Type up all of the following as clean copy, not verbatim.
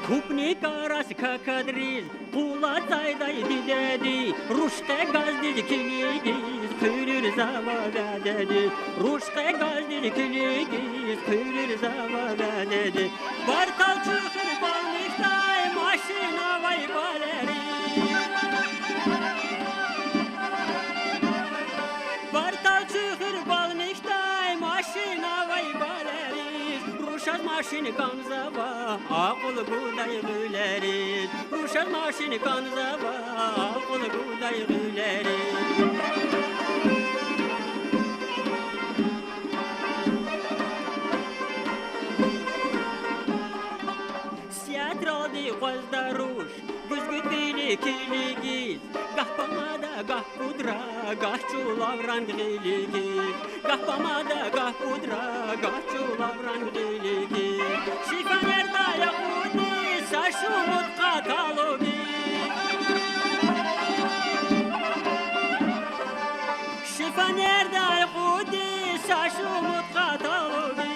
Kupni karaska kadriz, pula zayday didedi, ruşke gazdid kiligiz, kuyurur zava vededi. Ruşke gazdid kiligiz, kuyurur zava vededi. Bartal çıkır balmıştay, maşina vay baleri. Bartal çıkır balmıştay, maşina vay baleri. Ruşad maşini kanzava, akıl guday güleri. Ruşad maşini kanzava, akıl guday güleri. Siyatradi qozda ruş, güzgütili kiligiz. Gah pamada, gah pudra, gah çulavran giligiz. Gah pamada, gah pudra, gah çulavran giligiz. Şifaner da yakudi, saşumut katalogi. Şifaner da yakudi, saşumut katalogi.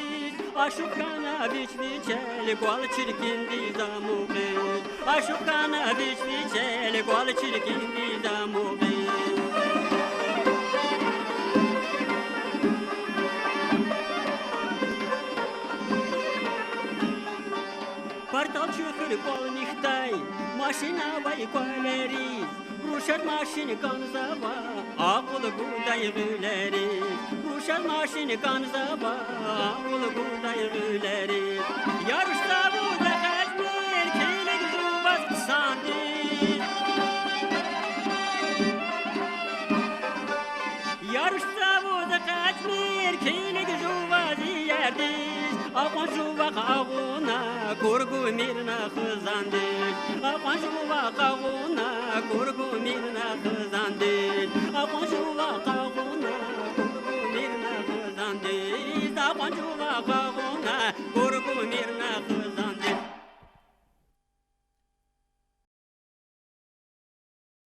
Aşukana biç biçel, kual çirkin dizamuğiz. Aşukana biç biçel, kual çirkin dizamuğiz. Partal çıkır kolnihtay, maşina vay koleriz. Ruşad maşini kanzava, akıl guday güleriz. Ruşad maşini kanzava, akıl guday güleriz. Yarışta bu da kaçmir, kilik zuvaz kısandiz. Yarışta bu da kaçmir, kilik zuvaz yerdiz. Akon zuvak ağuna, kurgu mirna kızandiz. Akon zuvak ağuna, kurgu mirna kızandiz. Akon zuvak ağuna, kurgu mirna kızandiz. Akon zuvak ağuna, kurgu mirna